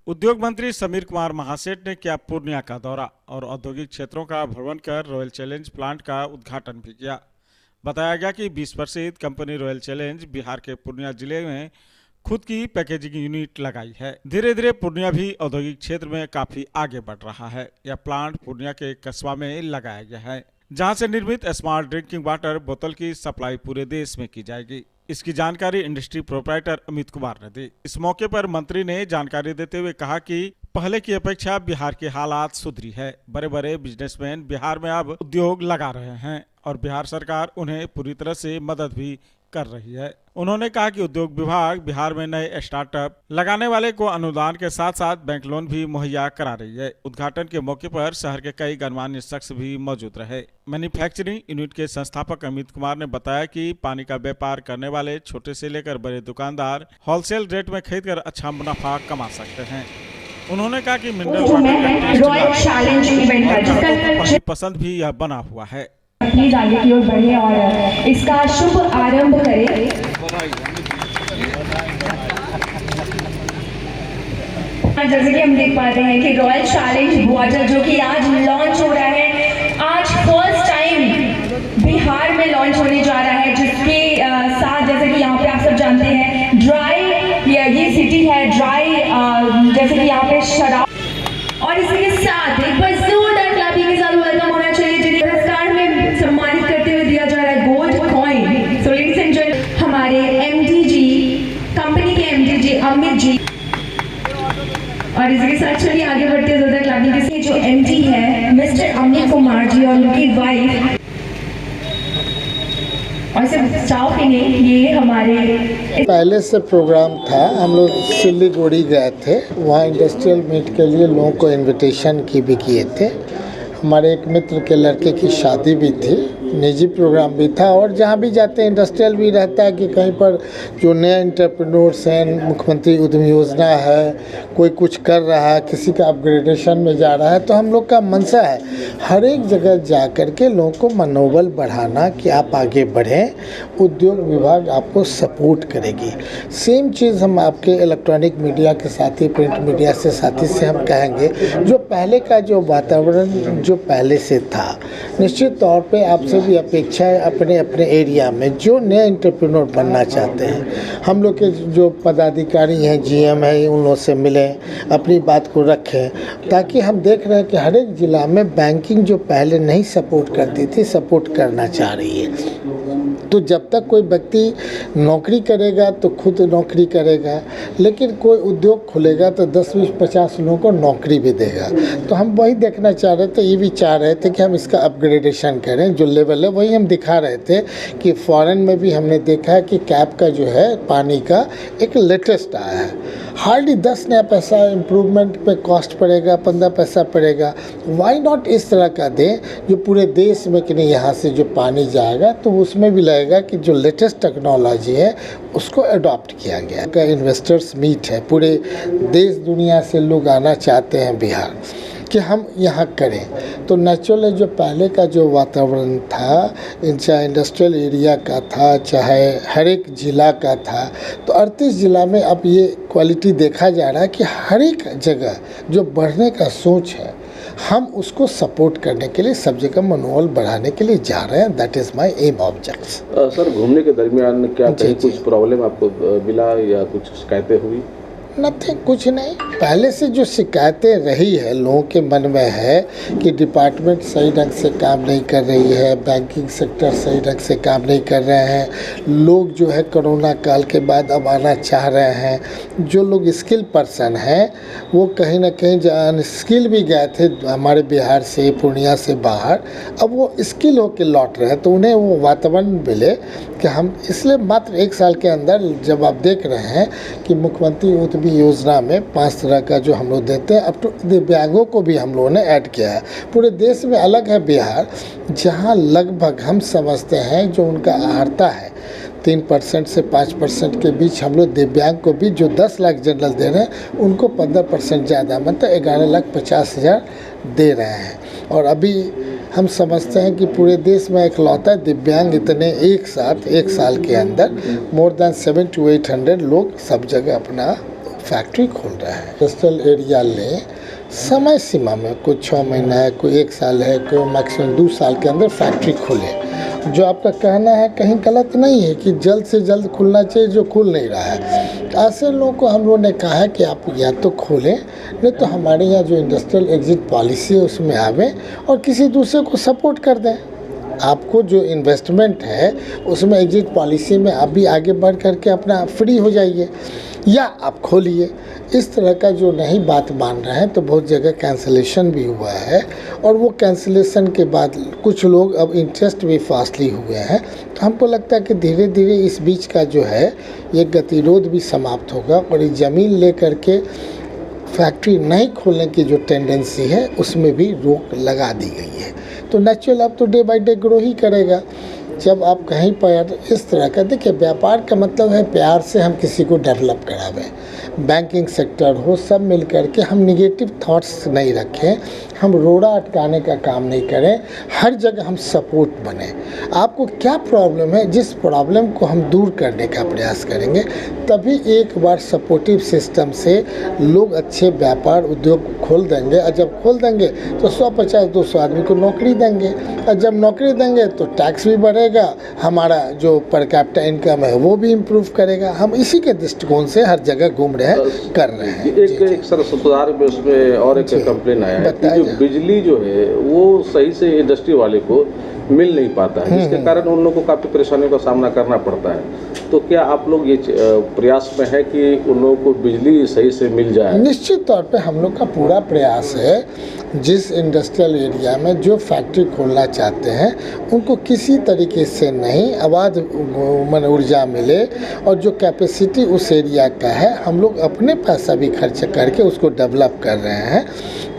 उद्योग मंत्री समीर कुमार महासेठ ने किया पूर्णिया का दौरा और औद्योगिक क्षेत्रों का भ्रमण कर रॉयल चैलेंज प्लांट का उद्घाटन भी किया। बताया गया कि 20 वर्षीय कंपनी रॉयल चैलेंज बिहार के पूर्णिया जिले में खुद की पैकेजिंग यूनिट लगाई है। धीरे धीरे पूर्णिया भी औद्योगिक क्षेत्र में काफी आगे बढ़ रहा है। यह प्लांट पूर्णिया के कस्बा में लगाया गया है, जहां से निर्मित स्मार्ट ड्रिंकिंग वाटर बोतल की सप्लाई पूरे देश में की जाएगी। इसकी जानकारी इंडस्ट्री प्रोप्राइटर अमित कुमार ने दी। इस मौके पर मंत्री ने जानकारी देते हुए कहा कि पहले की अपेक्षा बिहार के हालात सुधरी है। बड़े बड़े बिजनेसमैन बिहार में अब उद्योग लगा रहे हैं और बिहार सरकार उन्हें पूरी तरह से मदद भी कर रही है। उन्होंने कहा कि उद्योग विभाग बिहार में नए स्टार्टअप लगाने वाले को अनुदान के साथ साथ बैंक लोन भी मुहैया करा रही है। उद्घाटन के मौके पर शहर के कई गणमान्य शख्स भी मौजूद रहे। मैन्युफैक्चरिंग यूनिट के संस्थापक अमित कुमार ने बताया कि पानी का व्यापार करने वाले छोटे से लेकर बड़े दुकानदार होलसेल रेट में खरीद कर अच्छा मुनाफा कमा सकते हैं। उन्होंने कहा कि मिनरल वाटर पसंद भी यह बना हुआ है। प्लीज आगे की ओर बढ़े और इसका शुभ आरंभ करें। जैसे कि हम देख पाते हैं कि रॉयल चैलेंज वाटर जो कि आज लॉन्च हो रहा है, आज फर्स्ट टाइम बिहार में लॉन्च होने जा रहा है, जिसके साथ जैसे कि यहाँ पे आप सब जानते हैं ड्राई ये सिटी है, ड्राई जैसे कि यहाँ पे शराब, और इसके साथ एक बार जोरदार क्लैपिंग के साथ वेलकम होना चाहिए जिन्हें पुरस्कार में सम्मानित करते हुए दिया जा रहा है gold coin. So ladies and gentleman, हमारे एमडी जी, कंपनी के एमडी जी अमित जी, और इसके साथ चलिए आगे बढ़ते हैं जोरदार क्लैपिंग के साथ। जो एमडी है मिस्टर अमित कुमार जी और उनकी वाइफ, और सिर्फ स्टाफ ही नहीं, ये हमारे पहले से प्रोग्राम था। हम लोग सिल्लीगुड़ी गए थे, वहाँ इंडस्ट्रियल मीट के लिए लोगों को इनविटेशन की भी किए थे। हमारे एक मित्र के लड़के की शादी भी थी, निजी प्रोग्राम भी था, और जहाँ भी जाते हैं इंडस्ट्रियल भी रहता है कि कहीं पर जो नए एंटरप्रेन्योर्स हैं, मुख्यमंत्री उद्यम योजना है, कोई कुछ कर रहा है, किसी का अपग्रेडेशन में जा रहा है, तो हम लोग का मनसा है हर एक जगह जा कर के लोगों को मनोबल बढ़ाना कि आप आगे बढ़ें, उद्योग विभाग आपको सपोर्ट करेगी। सेम चीज़ हम आपके इलेक्ट्रॉनिक मीडिया के साथी, प्रिंट मीडिया से साथी से हम कहेंगे, जो पहले का जो वातावरण जो पहले से था, निश्चित तौर पे आपसे भी अपेक्षा है अपने अपने एरिया में जो नए एंटरप्रेन्योर बनना चाहते हैं, हम लोग के जो पदाधिकारी हैं, जीएम है, उन लोगों से मिलें, अपनी बात को रखें, ताकि हम देख रहे हैं कि हर एक ज़िला में बैंकिंग जो पहले नहीं सपोर्ट करती थी, सपोर्ट करना चाह रही है। तो जब तक कोई व्यक्ति नौकरी करेगा तो खुद नौकरी करेगा, लेकिन कोई उद्योग खुलेगा तो 10, 20, 50 लोगों को नौकरी भी देगा। तो हम वही देखना चाह रहे थे, ये भी चाह रहे थे कि हम इसका अपग्रेडेशन करें, जो लेवल है वही हम दिखा रहे थे कि फॉरेन में भी हमने देखा है कि कैप का जो है पानी का एक लेटेस्ट आया है, हार्डली 10 नया पैसा इम्प्रूवमेंट पे कॉस्ट पड़ेगा, 15 पैसा पड़ेगा। वाई नॉट इस तरह का दें जो पूरे देश में कि नहीं, यहाँ से जो पानी जाएगा तो उसमें भी लगेगा कि जो लेटेस्ट टेक्नोलॉजी है उसको अडॉप्ट किया गया का। इन्वेस्टर्स मीट है, पूरे देश दुनिया से लोग आना चाहते हैं बिहार कि हम यहाँ करें। तो नेचुरली जो पहले का जो वातावरण था, चाहे इंडस्ट्रियल एरिया का था, चाहे हर एक ज़िला का था, तो 38 ज़िला में अब ये क्वालिटी देखा जा रहा है कि हर एक जगह जो बढ़ने का सोच है, हम उसको सपोर्ट करने के लिए सब जगह मनोबल बढ़ाने के लिए जा रहे हैं। That is my M objects. Sir, घूमने के दरमियान क्या कहीं कुछ प्रॉब्लम आपको मिला या कुछ शिकायतें हुई? नथिंग, कुछ नहीं। पहले से जो शिकायतें रही है लोगों के मन में है कि डिपार्टमेंट सही ढंग से काम नहीं कर रही है, बैंकिंग सेक्टर सही ढंग से काम नहीं कर रहे हैं, लोग जो है कोरोना काल के बाद अब आना चाह रहे हैं, जो लोग स्किल पर्सन हैं वो कहीं ना कहीं अनस्किल भी गए थे हमारे बिहार से, पूर्णिया से बाहर, अब वो स्किल होकर लौट रहे हैं, तो उन्हें वो वातावरण मिले कि हम इसलिए मात्र 1 साल के अंदर जब आप देख रहे हैं कि मुख्यमंत्री उद्यमी योजना में 5 तरह का जो हम लोग देते हैं, अब तो दिव्यांगों को भी हम लोगों ने ऐड किया है। पूरे देश में अलग है बिहार, जहां लगभग हम समझते हैं जो उनका आहारता है 3% से 5% के बीच, हम लोग दिव्यांग को भी जो 10 लाख जनरल दे रहे हैं उनको 15% ज़्यादा, मतलब 11,50,000 दे रहे हैं। और अभी हम समझते हैं कि पूरे देश में इकलौता दिव्यांग इतने एक साथ 1 साल के अंदर मोर देन 700 to 800 लोग सब जगह अपना फैक्ट्री खोल रहे हैं, इंडस्ट्रियल एरिया ले समय सीमा में, कोई 6 महीना है, कोई 1 साल है, कोई मैक्सिमम 2 साल के अंदर फैक्ट्री खोले। जो आपका कहना है कहीं गलत नहीं है कि जल्द से जल्द खुलना चाहिए, जो खुल नहीं रहा है। ऐसे लोगों को हम लोगों ने कहा है कि आप या तो खोलें, नहीं तो हमारे यहाँ जो इंडस्ट्रियल एग्जिट पॉलिसी है उसमें आवें और किसी दूसरे को सपोर्ट कर दें। आपको जो इन्वेस्टमेंट है उसमें एग्जिट पॉलिसी में आप भी आगे बढ़ करके अपना फ्री हो जाइए या आप खोलिए। इस तरह का जो नहीं बात मान रहे हैं तो बहुत जगह कैंसिलेशन भी हुआ है और वो कैंसिलेशन के बाद कुछ लोग अब इंटरेस्ट भी फास्टली हुए हैं। तो हमको लगता है कि धीरे धीरे इस बीच का जो है ये गतिरोध भी समाप्त होगा और ये ज़मीन ले करके फैक्ट्री नहीं खोलने की जो टेंडेंसी है उसमें भी रोक लगा दी गई है। तो नेचुरल अब तो डे बाय डे ग्रो ही करेगा। जब आप कहीं पर इस तरह का, देखिए व्यापार का मतलब है प्यार से हम किसी को डेवलप करावें, बैंकिंग सेक्टर हो, सब मिल कर के हम निगेटिव थॉट्स नहीं रखें, हम रोड़ा अटकाने का काम नहीं करें, हर जगह हम सपोर्ट बने। आपको क्या प्रॉब्लम है, जिस प्रॉब्लम को हम दूर करने का प्रयास करेंगे, तभी एक बार सपोर्टिव सिस्टम से लोग अच्छे व्यापार उद्योग खोल देंगे और जब खोल देंगे तो 150-200 आदमी को नौकरी देंगे और जब नौकरी देंगे तो टैक्स भी बढ़ेगा, हमारा जो पर कैपिटा इनकम है वो भी इम्प्रूव करेगा। हम इसी के दृष्टिकोण से हर जगह घूम रहे हैं, कर रहे हैं। एक सर सुधार में उसमें और एक कंप्लेन आया है कि जो बिजली जो है वो सही से इंडस्ट्री वाले को मिल नहीं पाता है, जिसके कारण उन लोगों को काफ़ी परेशानियों का सामना करना पड़ता है। तो क्या आप लोग ये प्रयास में है कि उन लोगों को बिजली सही से मिल जाए? निश्चित तौर पे हम लोग का पूरा प्रयास है, जिस इंडस्ट्रियल एरिया में जो फैक्ट्री खोलना चाहते हैं उनको किसी तरीके से नहीं अबाध ऊर्जा मिले और जो कैपेसिटी उस एरिया का है हम लोग अपने पैसा भी खर्च करके उसको डेवलप कर रहे हैं।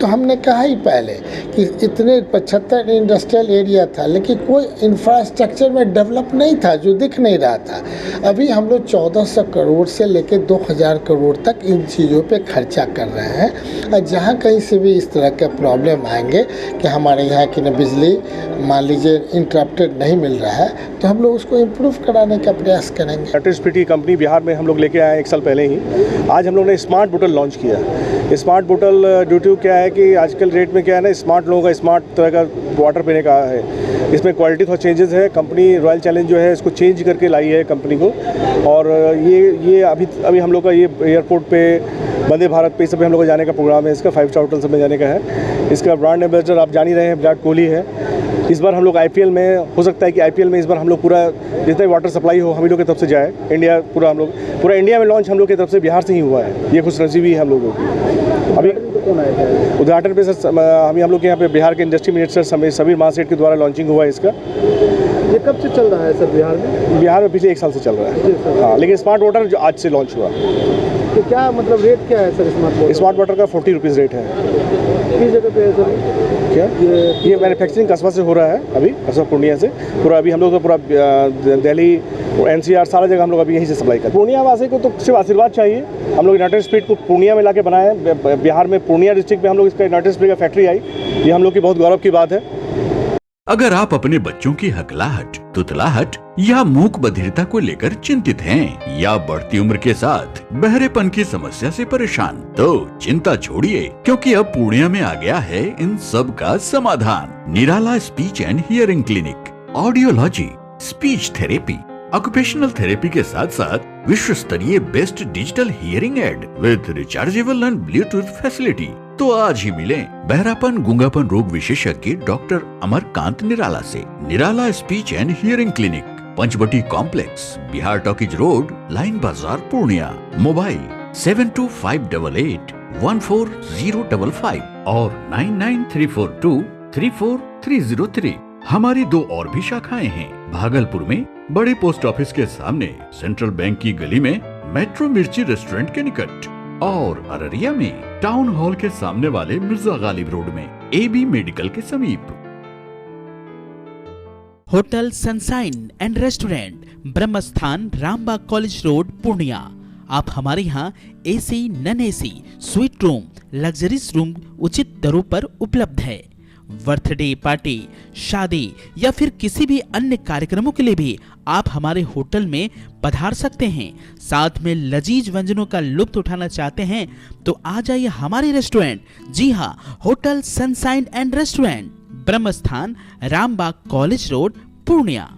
तो हमने कहा ही पहले कि इतने 75 इंडस्ट्रियल एरिया था लेकिन कोई इंफ्रास्ट्रक्चर में डेवलप नहीं था, जो दिख नहीं रहा था। अभी हम लोग 1400 करोड़ से लेकर 2000 करोड़ तक इन चीज़ों पे खर्चा कर रहे हैं और जहाँ कहीं से भी इस तरह के प्रॉब्लम आएंगे कि हमारे यहाँ की न बिजली मान लीजिए इंटरप्टेड नहीं मिल रहा है तो हम लोग उसको इम्प्रूव कराने का प्रयास करेंगे। इलेक्ट्रिसिटी कंपनी बिहार में हम लोग लेके आए 1 साल पहले ही। आज हम लोग ने स्मार्ट बोतल लॉन्च किया। स्मार्ट बोतल ड्यू टू क्या है कि आजकल रेट में क्या है ना, स्मार्ट लोगों का स्मार्ट तरह का वाटर पीने का है। इसमें क्वालिटी थोड़ा चेंजेस है। कंपनी रॉयल चैलेंज जो है इसको चेंज करके लाई है कंपनी को। और ये अभी हम लोग का ये एयरपोर्ट पे वंदे भारत पे सब हम लोग को जाने का प्रोग्राम है। इसका 5 स्टार होटल सब में जाने का है। इसका ब्रांड एम्बेसडर आप जान ही रहे हैं, विराट कोहली है। इस बार हम लोग IPL में, हो सकता है कि IPL में इस बार हम लोग पूरा जितना भी वाटर सप्लाई हो हम ही लोग की तरफ से जाए। इंडिया पूरा इंडिया में लॉन्च हम लोग की तरफ से बिहार से ही हुआ है। ये खुशनसीबी है हम लोगों की। अभी उद्घाटन पे सर हम लोग के यहाँ पे बिहार के इंडस्ट्री मिनिस्टर समीर महासेठ के द्वारा लॉन्चिंग हुआ है इसका। ये कब से चल रहा है सर बिहार में? बिहार में पिछले 1 साल से चल रहा है। हाँ, लेकिन स्मार्ट वाटर जो आज से लॉन्च हुआ। तो क्या मतलब रेट क्या है सर स्मार्ट वाटर का 40 रुपीज़ रेट है। किस जगह पे है सर? क्या ये मैन्युफैक्चरिंग कस्बा से हो रहा है, अभी कस्बा पूर्णिया से। पूरा अभी हम लोग तो पूरा दिल्ली NCR सारा जगह हम लोग अभी यहीं से सप्लाई करते हैं। पूर्णिया वासी को तो सिर्फ आशीर्वाद चाहिए। हम लोग यूनाइटेड स्पिरिट को पूर्णिया में लाके बनाए हैं। बिहार में पूर्णिया डिस्ट्रिक्ट में हम लोग इसका यूनाइटेड स्पिरिट का फैक्ट्री आई। ये हम लोग की बहुत गौरव की बात है। अगर आप अपने बच्चों की हकलाहट, तुतलाहट या मूक बधिरता को लेकर चिंतित हैं या बढ़ती उम्र के साथ बहरेपन की समस्या से परेशान, तो चिंता छोड़िए, क्योंकि अब पूर्णिया में आ गया है इन सब का समाधान। Nirala speech and hearing clinic, audiology, speech therapy, occupational therapy के साथ साथ विश्व स्तरीय best digital hearing aid with rechargeable and bluetooth facility. तो आज ही मिलें बहरापन गूंगापन रोग विशेषज्ञ डॉक्टर अमरकांत निराला से। Nirala speech and hearing clinic, Panchvati complex, Bihar talkies road, line Bazar, Purnia. Mobile 7258814055 और 9934234303। हमारी 2 और भी शाखाएं हैं। भागलपुर में बड़े पोस्ट ऑफिस के सामने, सेंट्रल बैंक की गली में, मेट्रो मिर्ची रेस्टोरेंट के निकट, और अररिया में टाउन हॉल के सामने वाले मिर्जा गालिब रोड में AB मेडिकल के समीप। Hotel sunshine and restaurant, Brahmasthan, Rambagh college road, Purnia. आप हमारे यहाँ AC, non AC, suite room, luxuries room उचित दरों पर उपलब्ध है। बर्थडे पार्टी, शादी या फिर किसी भी अन्य कार्यक्रमों के लिए भी आप हमारे होटल में पधार सकते हैं। साथ में लजीज व्यंजनों का लुत्फ उठाना चाहते हैं तो आ जाइए हमारे रेस्टोरेंट। जी हाँ, hotel sunshine and restaurant, Brahmasthan, Rambagh college road, Purnia.